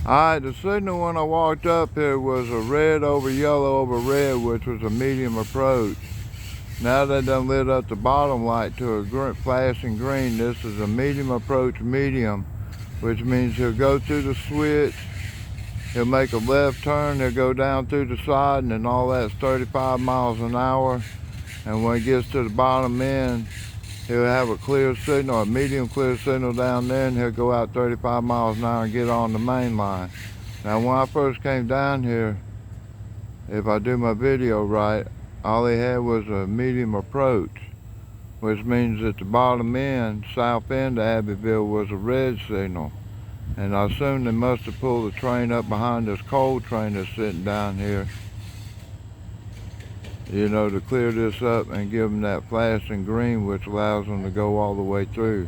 Alright, the signal when I walked up here was a red over yellow over red, which was a medium approach. Now they done lit up the bottom light to a flashing green. This is a medium approach medium, which means he'll go through the switch, he'll make a left turn, he'll go down through the side, and then all that's 35 miles an hour. And when he gets to the bottom end, he'll have a clear signal, a medium clear signal down there, and he'll go out 35 miles an hour and get on the main line. Now when I first came down here, if I do my video right, all he had was a medium approach, which means that the bottom end, south end of Abbeville, was a red signal. And I assume they must have pulled the train up behind this coal train that's sitting down here, you know, to clear this up and give them that flashing green, which allows them to go all the way through.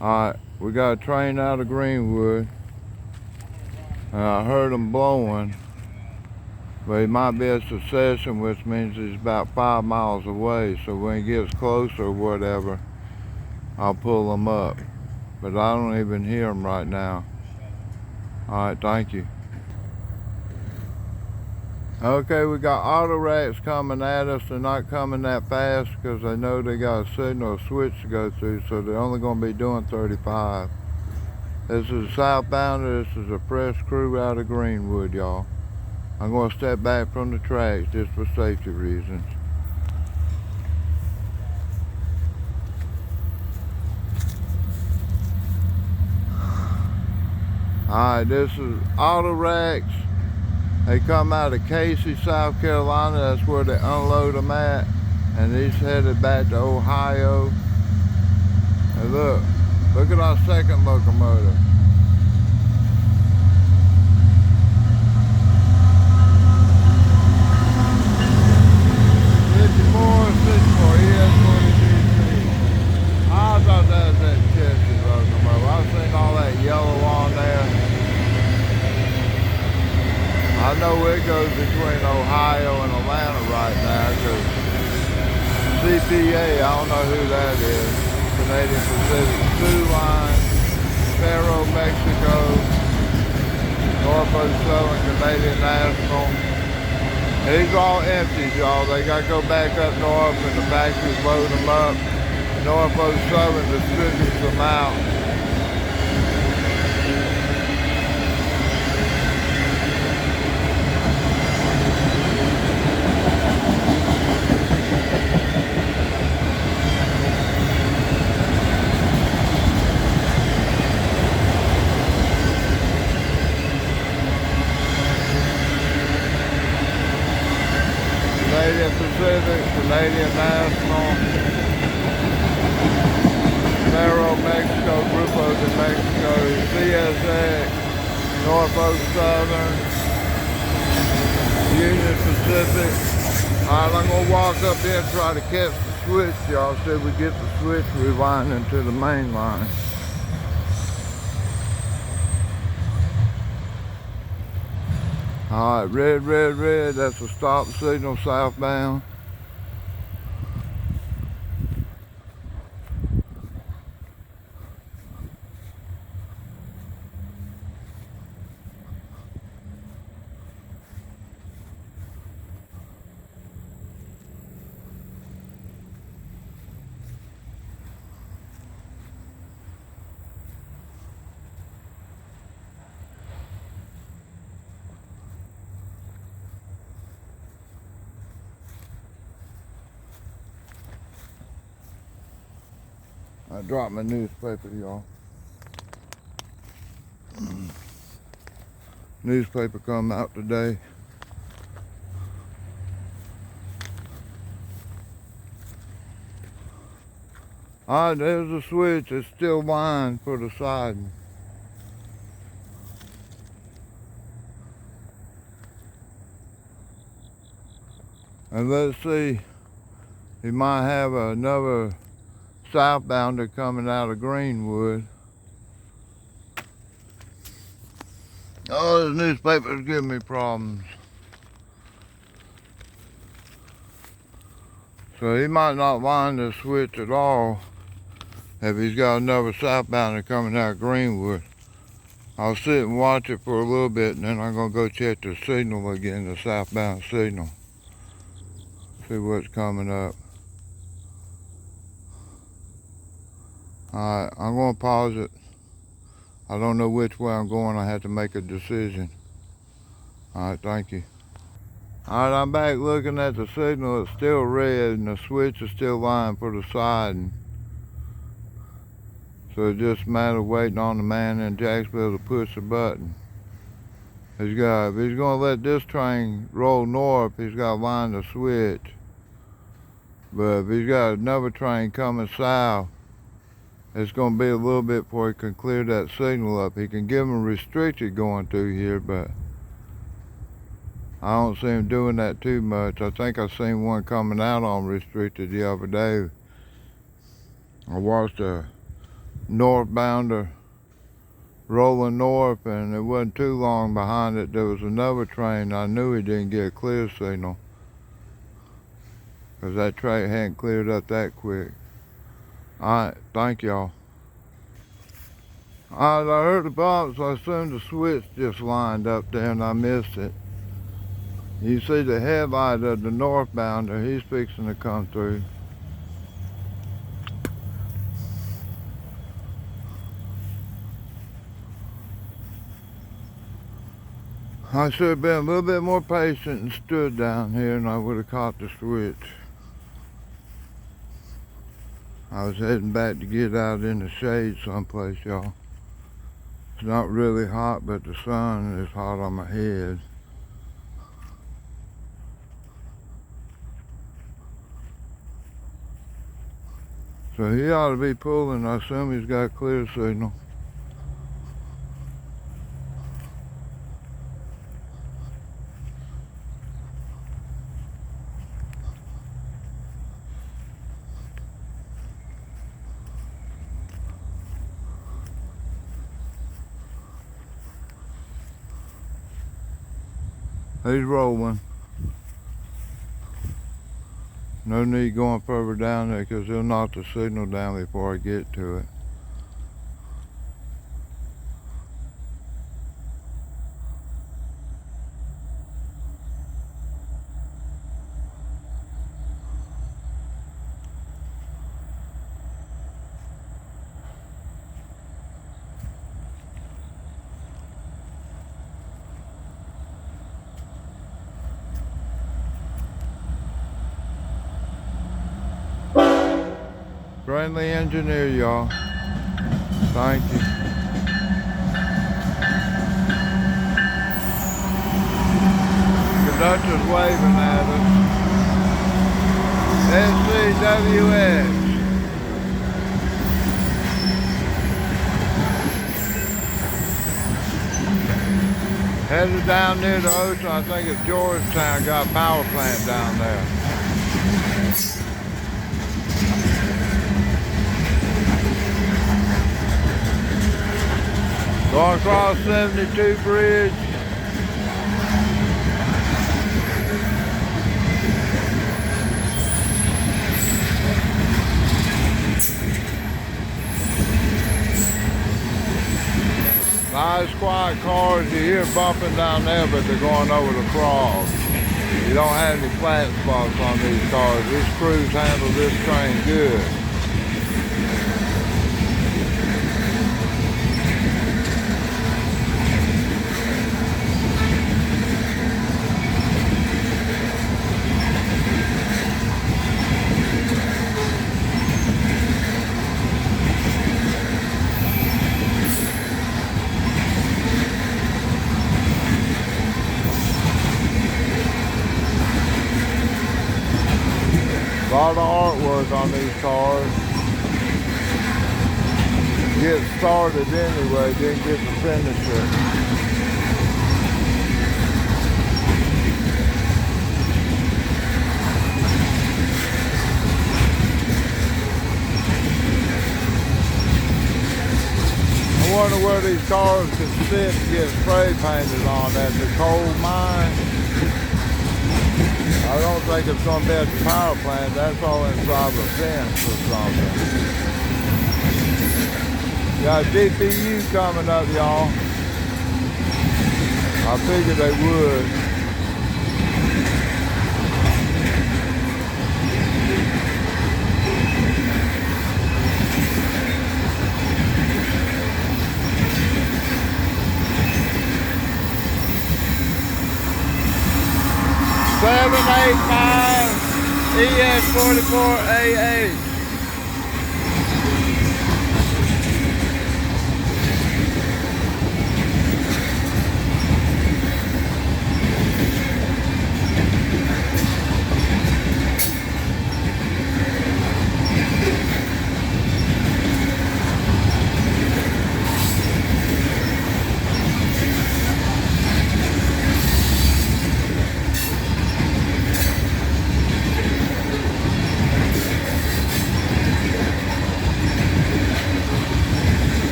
Alright, we got a train out of Greenwood, and I heard him blowing, but he might be a succession, which means he's about 5 miles away, so when he gets closer or whatever, I'll pull him up. But I don't even hear him right now. Alright, thank you. Okay, we got auto racks coming at us. They're not coming that fast because they know they got a signal, a switch to go through, so they're only going to be doing 35. This is a southbounder. This is a fresh crew out of Greenwood, y'all. I'm going to step back from the tracks just for safety reasons. Alright, this is auto racks. They come out of Casey, South Carolina. That's where they unload them at. And he's headed back to Ohio. And look at our second locomotive. I thought that was that Chelsea locomotive. I've seen all that yellow on there. I know it goes between Ohio and Atlanta right now because CPA, I don't know who that is, Canadian Pacific 2 line, Faro, Mexico, Norfolk Southern, Canadian National. These are all empties, y'all. They got to go back up north and the factories load them up. Norfolk Southern distributes them out. Canadian Pacific, Canadian National, Faro, Mexico, Grupo de Mexico, CSX, Norfolk Southern, Union Pacific. Alright, I'm going to walk up here and try to catch the switch, y'all. See if we get the switch rewinding to the main line. Alright, red, red, red. That's a stop signal southbound. I dropped my newspaper, y'all. Newspaper come out today. Alright, there's the switch. It's still lined for the siding. And let's see, he might have another southbounder coming out of Greenwood. Oh, this newspaper's giving me problems. So he might not line the switch at all if he's got another southbounder coming out of Greenwood. I'll sit and watch it for a little bit, and then I'm going to go check the signal again, the southbound signal. See what's coming up. Alright, I'm going to pause it. I don't know which way I'm going. I have to make a decision. Alright, thank you. Alright, I'm back looking at the signal. It's still red, and the switch is still lying for the siding. So it's just a matter of waiting on the man in Jacksonville to push the button. If he's going to let this train roll north, he's got to line the switch. But if he's got another train coming south, it's going to be a little bit before he can clear that signal up. He can give him restricted going through here, but I don't see him doing that too much. I think I seen one coming out on restricted the other day. I watched a northbounder rolling north, and it wasn't too long behind it. There was another train. I knew he didn't get a clear signal, because that train hadn't cleared up that quick. Alright, thank y'all. Alright, I heard the bump, so I assumed the switch just lined up there and I missed it. You see the headlight of the northbounder, he's fixing to come through. I should have been a little bit more patient and stood down here, and I would have caught the switch. I was heading back to get out in the shade someplace, y'all. It's not really hot, but the sun is hot on my head. So he ought to be pulling. I assume he's got a clear signal. He's rolling. No need going further down there, because he'll knock the signal down before I get to it. Friendly engineer, y'all. Thank you. Conductor's waving at us. SCWX. Headed down near the ocean. I think it's Georgetown. Got a power plant down there. Going across 72 bridge. Nice quiet cars. You hear bumping down there, but they're going over the frogs. You don't have any flat spots on these cars. These crews handle this train good. A lot of artwork on these cars. Get started anyway, didn't get to finish it. I wonder where these cars can sit and get spray painted on at the coal mine. I don't think it's going to be at the power plant. That's all inside the fence or something. Got DPU coming up, y'all. I figured they would. Seven, 8, 5, ES44AA.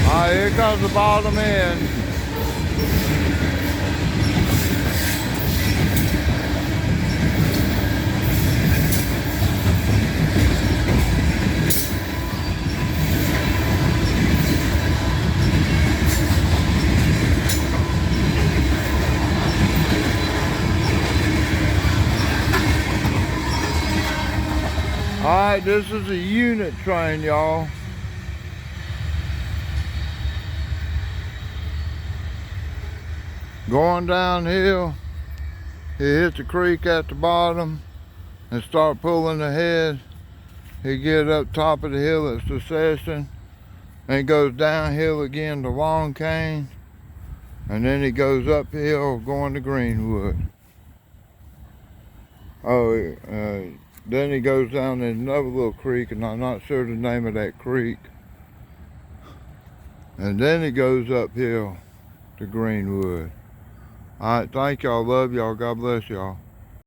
Alright, here comes the bottom end. Alright, this is a unit train, y'all. Going downhill, he hit the creek at the bottom and start pulling ahead. He get up top of the hill at Secession and goes downhill again to Long Cane, and then he goes uphill going to Greenwood. Then he goes down in another little creek, and I'm not sure the name of that creek. And then he goes uphill to Greenwood. All right, thank y'all. Love y'all. God bless y'all.